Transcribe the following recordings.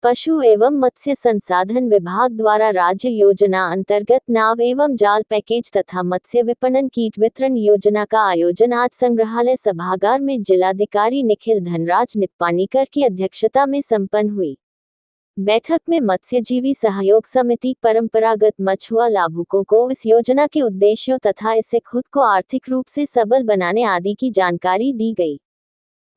पशु एवं मत्स्य संसाधन विभाग द्वारा राज्य योजना अंतर्गत नाव एवं जाल पैकेज तथा मत्स्य विपणन कीट वितरण योजना का आयोजन आज संग्रहालय सभागार में जिलाधिकारी निखिल धनराज निप्पानीकर की अध्यक्षता में संपन्न हुई। बैठक में मत्स्यजीवी सहयोग समिति, परंपरागत मछुआ लाभुकों को इस योजना के उद्देश्यों तथा इससे खुद को आर्थिक रूप से सबल बनाने आदि की जानकारी दी गई।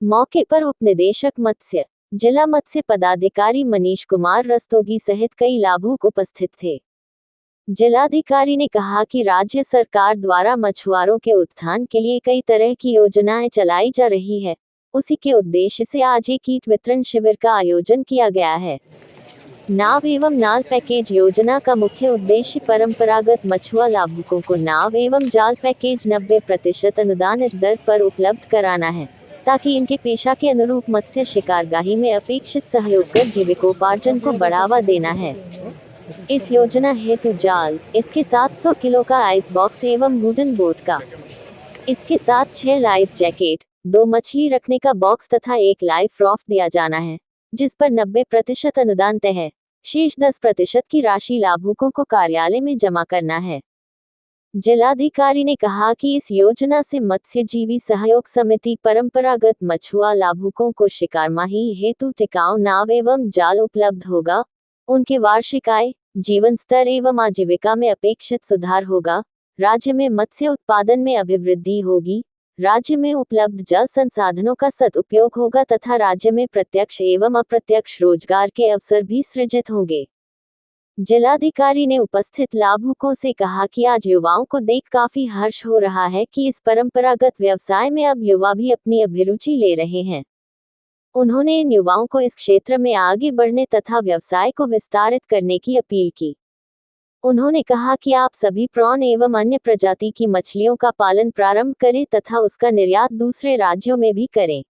मौके पर उप निदेशक मत्स्य, जिला मत्स्य पदाधिकारी मनीष कुमार रस्तोगी सहित कई लाभुक उपस्थित थे। जिलाधिकारी ने कहा कि राज्य सरकार द्वारा मछुआरों के उत्थान के लिए कई तरह की योजनाएं चलाई जा रही है। उसी के उद्देश्य से आज एक कीट वितरण शिविर का आयोजन किया गया है। नाव एवं जाल पैकेज योजना का मुख्य उद्देश्य परंपरागत मछुआ लाभुकों को नाव एवं जाल पैकेज 90% अनुदानित दर पर उपलब्ध कराना है, ताकि इनके पेशा के अनुरूप मत्स्य शिकारगाही में अपेक्षित सहयोग कर जीविकोपार्जन को बढ़ावा देना है। इस योजना हेतु जाल, इसके साथ 100 किलो का आइस बॉक्स एवं वुडन बोट का, इसके साथ 6 लाइफ जैकेट, 2 मछली रखने का बॉक्स तथा 1 लाइफ राफ्ट दिया जाना है, जिस पर 90% अनुदान तय है। शेष 10% की राशि लाभुकों को कार्यालय में जमा करना है। जिलाधिकारी ने कहा कि इस योजना से मत्स्यजीवी सहयोग समिति, परंपरागत मछुआ लाभुकों को शिकारमाही हेतु टिकाऊ नाव एवं जाल उपलब्ध होगा। उनके वार्षिक आय, जीवन स्तर एवं आजीविका में अपेक्षित सुधार होगा। राज्य में मत्स्य उत्पादन में अभिवृद्धि होगी। राज्य में उपलब्ध जल संसाधनों का सदुपयोग होगा तथा राज्य में प्रत्यक्ष एवं अप्रत्यक्ष रोजगार के अवसर भी सृजित होंगे। जिलाधिकारी ने उपस्थित लाभुकों से कहा कि आज युवाओं को देख काफी हर्ष हो रहा है कि इस परंपरागत व्यवसाय में अब युवा भी अपनी अभिरुचि ले रहे हैं। उन्होंने इन युवाओं को इस क्षेत्र में आगे बढ़ने तथा व्यवसाय को विस्तारित करने की अपील की। उन्होंने कहा कि आप सभी प्रॉन एवं अन्य प्रजाति की मछलियों का पालन प्रारंभ करें तथा उसका निर्यात दूसरे राज्यों में भी करें।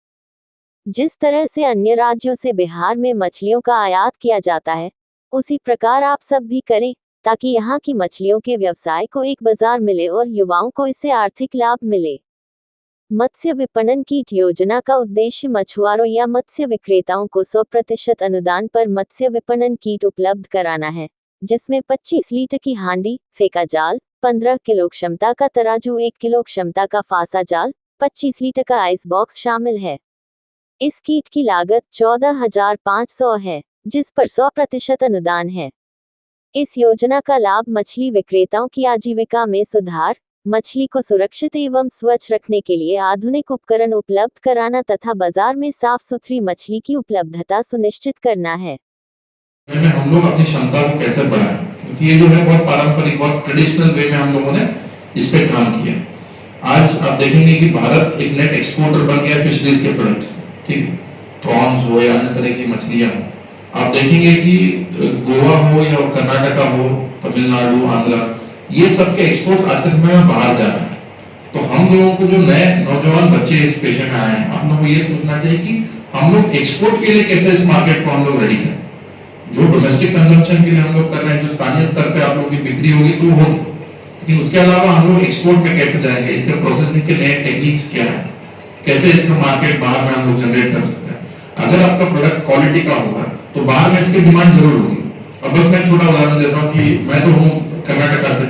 जिस तरह से अन्य राज्यों से बिहार में मछलियों का आयात किया जाता है, उसी प्रकार आप सब भी करें, ताकि यहाँ की मछलियों के व्यवसाय को एक बाजार मिले और युवाओं को इससे आर्थिक लाभ मिले। मत्स्य विपणन कीट योजना का उद्देश्य मछुआरों या मत्स्य विक्रेताओं को 100% अनुदान पर मत्स्य विपणन कीट उपलब्ध कराना है, जिसमें 25 लीटर की हांडी, फेंका जाल, 15 किलो क्षमता का तराजू, 1 किलो क्षमता का फासा जाल, 25 लीटर का आइस बॉक्स शामिल है। इस कीट की लागत 14,500 है, जिस पर 100% अनुदान है। इस योजना का लाभ मछली विक्रेताओं की आजीविका में सुधार, मछली को सुरक्षित एवं स्वच्छ रखने के लिए आधुनिक उपकरण उपलब्ध कराना तथा बाजार में साफ सुथरी मछली की उपलब्धता सुनिश्चित करना है। हम लोग अपनी क्षमता को कैसे बढ़ाएं, क्योंकि ये जो है बहुत पारंपरिक, बहुत ट्रेडिशनल वे में हम लोगों ने इस पे काम किया। आज आप देखेंगे कि भारत एक नेट एक्सपोर्टर बन गया फिशरीज के प्रोडक्ट्स, ठीक है, प्रॉन्स हो या अन्य तरह की मछलियां हो। आप देखेंगे कि गोवा हो या कर्नाटका हो, तमिलनाडु, आंध्रा, ये सब के एक्सपोर्ट आज के समय में बाहर जा रहे हैं। तो हम लोगों को जो नए नौजवान बच्चे इस पेशे में आए हैं, आप लोगों को ये सोचना चाहिए कि हम लोग एक्सपोर्ट के लिए कैसे इस मार्केट को हम लोग रेडी करें। जो डोमेस्टिक कंजम्पशन के लिए हम लोग कर रहे हैं, जो स्थानीय स्तर पे आप लोगों की बिक्री होगी तो होगी, लेकिन उसके अलावा हम लोग एक्सपोर्ट में कैसे जाएंगे, इसके प्रोसेसिंग के नए टेक्निक्स क्या है, कैसे इसका मार्केट बाहर में हम लोग जनरेट कर सकते हैं। अगर आपका प्रोडक्ट क्वालिटी का होगा तो बाहर में इसकी डिमांड जरूर होगी। अब बस मैं छोटा उदाहरण देता हूँ कि मैं तो हूँ कर्नाटका से,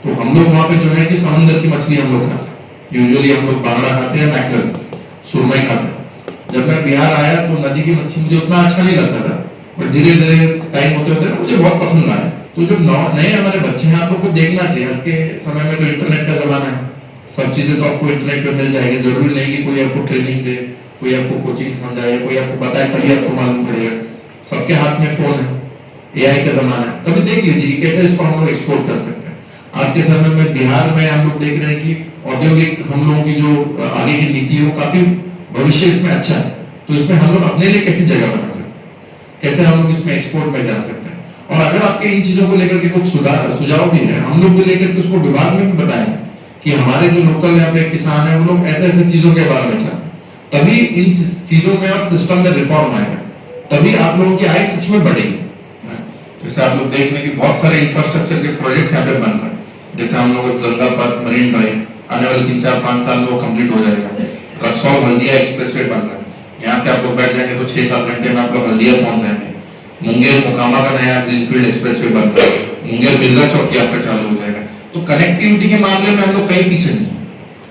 तो हम लोग वहाँ पे जो है कि समुद्र की मछली हम लोग खाते हैं। यूजुअली हम लोग बांगड़ा खाते हैं, मैकरल, सुरमई खाते हैं। जब मैं बिहार आया तो नदी की मछली मुझे उतना अच्छा नहीं लगता था, बट धीरे धीरे टाइम होते होते मुझे बहुत पसंद आया। तो जो नए हमारे बच्चे हैं, आप लोग को देखना चाहिए। आज के समय में तो इंटरनेट का जमाना है, सब चीजें तो आपको इंटरनेट पे मिल जाएगी। जरूरी नहीं कि कोई आपको ट्रेनिंग दे, कोई आपको कोचिंग समझाए, कोई आपको बताए तभी आपको मालूम पड़ेगा। सबके हाथ में फोन है, एआई का जमाना है। कभी देख लीजिए कि कैसे इसको हम लोग एक्सपोर्ट कर सकते हैं। आज के समय में बिहार में हम लोग देख रहे हैं कि औद्योगिक हम लोगों की जो आगे की नीति है वो काफी भविष्य इसमें अच्छा है। तो इसमें हम लोग अपने लिए कैसी जगह बना सकते हैं, कैसे हम लोग इसमें एक्सपोर्ट में जा सकते हैं। और अगर आपके इन चीजों को लेकर के कुछ सुझाव भी है, हम लोग को लेकर के उसको विभाग में भी बताएं कि हमारे जो लोकल यहाँ पे किसान है वो लोग ऐसे ऐसे चीजों के बारे में चाहते हैं। तभी इन चीजों में और सिस्टम में रिफॉर्म आएगा, तभी आप लोगों की आय सच में बढ़ेगी। जैसे आप लोग देख रहे हैं कि बहुत सारे इंफ्रास्ट्रक्चर के प्रोजेक्ट्स यहाँ पे बन रहे हैं। जैसे हम लोग गंगा पथ, मरीन ड्राइव आने वाले 3-4-5 साल में वो कंप्लीट हो जाएगा। रक्सौल हल्दिया एक्सप्रेसवे बन रहा है, यहाँ से आप लोग बैठ जाएंगे तो 6-7 घंटे में आप लोग हल्दिया पहुंच जाएंगे। मुंगेर मोकामा का नया ग्रीनफील्ड एक्सप्रेसवे बन रहा है, मुंगेर मिर्जा चौकी आपका चालू हो जाएगा। तो कनेक्टिविटी के मामले में हम लोग कहीं पीछे नहीं है।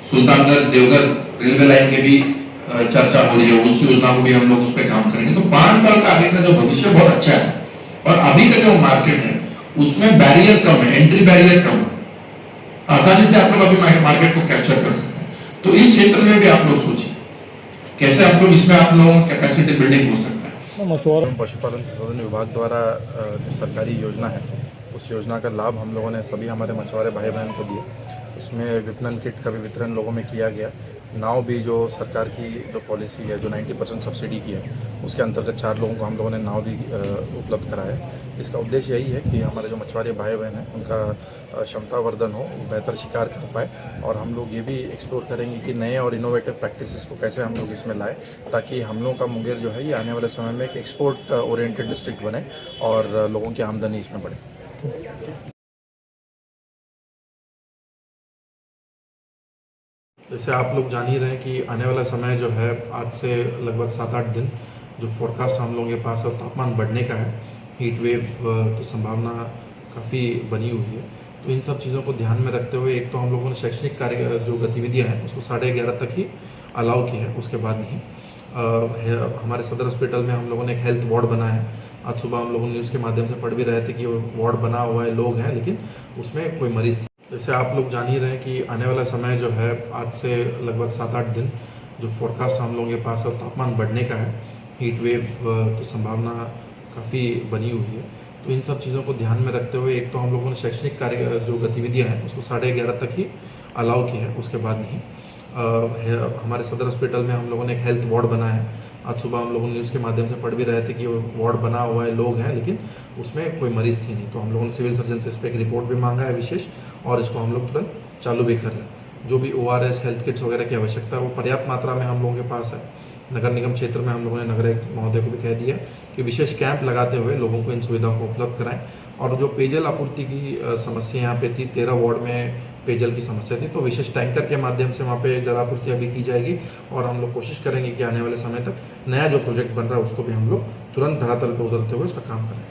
सुल्तानगंज देवघर रेलवे लाइन के भी चर्चा हो रही है, उस योजना को भी हम लोग उस पर काम करेंगे। तो 5 साल का आगे का जो भविष्य बहुत अच्छा है, और अभी का जो मार्केट है उसमें बैरियर कम है, एंट्री बैरियर कम है, आसानी से आप लोग अभी मार्केट को कैप्चर कर सकते हैं। तो इस क्षेत्र में भी आप लोग सोचिए कैसे आप लोग इसमें आप लोगों की कैपेसिटी बिल्डिंग हो सकता है। पशुपालन संसाधन विभाग द्वारा जो सरकारी योजना है, उस योजना का लाभ हम लोगों ने सभी हमारे मछुआरे भाई बहन को दिए। इसमें विपणन किट का भी वितरण लोगों में किया गया। नाव भी जो सरकार की जो पॉलिसी है, जो 90% सब्सिडी की है, उसके अंतर्गत 4 लोगों को हम लोगों ने नाव भी उपलब्ध कराया। इसका उद्देश्य यही है कि हमारे जो मछुआरे भाई बहन हैं उनका क्षमता वर्धन हो, बेहतर शिकार कर पाए, और हम लोग ये भी एक्सप्लोर करेंगे कि नए और इनोवेटिव प्रैक्टिसेस को कैसे हम लोग इसमें लाए, ताकि हम लोगों का मुंगेर जो है ये आने वाले समय में एक एक्सपोर्ट ओरिएंटेड डिस्ट्रिक्ट बने और लोगों की आमदनी इसमें बढ़े। जैसे आप लोग जान ही रहे हैं कि आने वाला समय जो है, आज से लगभग 7-8 दिन जो फोरकास्ट हम लोगों के पास है, तापमान बढ़ने का है, हीट वेव की संभावना काफ़ी बनी हुई है। तो इन सब चीज़ों को ध्यान में रखते हुए एक तो हम लोगों ने शैक्षणिक कार्य जो गतिविधियां हैं उसको 11:30 तक ही अलाउ किया है, उसके बाद नहीं। हमारे सदर हॉस्पिटल में हम लोगों ने एक हेल्थ वार्ड बनाया है। आज सुबह हम लोगों ने न्यूज़ के माध्यम से पढ़ भी रहे थे कि वार्ड बना हुआ है, लोग हैं, लेकिन उसमें कोई मरीज थे। जैसे आप लोग जान ही रहे हैं कि आने वाला समय जो है, आज से लगभग 7-8 दिन जो फोरकास्ट हम लोगों के पास है, तापमान बढ़ने का है, हीट वेव की संभावना काफ़ी बनी हुई है। तो इन सब चीज़ों को ध्यान में रखते हुए एक तो हम लोगों ने शैक्षणिक कार्य जो गतिविधियां हैं उसको 11:30 तक ही अलाउ किया है, उसके बाद नहीं। हमारे सदर हॉस्पिटल में हम लोगों ने एक हेल्थ वार्ड बनाया है। आज सुबह हम लोगों ने न्यूज़ के माध्यम से पढ़ भी रहे थे कि वार्ड बना हुआ है, लोग हैं, लेकिन उसमें कोई मरीज थी नहीं। तो हम लोगों ने सिविल सर्जन से इस पर एक रिपोर्ट भी मांगा है विशेष, और इसको हम लोग तुरंत चालू भी कर रहे हैं। जो भी ORS हेल्थ किट्स वगैरह की आवश्यकता है वो पर्याप्त मात्रा में हम लोगों के पास है। नगर निगम क्षेत्र में हम लोगों ने नगर आयुक्त महोदय को भी कह दिया कि विशेष कैंप लगाते हुए लोगों को इन सुविधाओं को उपलब्ध कराएं। और जो पेयजल आपूर्ति की समस्या यहाँ पे थी, 13 वार्ड में पेयजल की समस्या थी, तो विशेष टैंकर के माध्यम से वहाँ पे जलापूर्ति अभी की जाएगी। और हम लोग कोशिश करेंगे कि आने वाले समय तक नया जो प्रोजेक्ट बन रहा है उसको भी हम लोग तुरंत धरातल पर उतरते हुए उसका काम करें।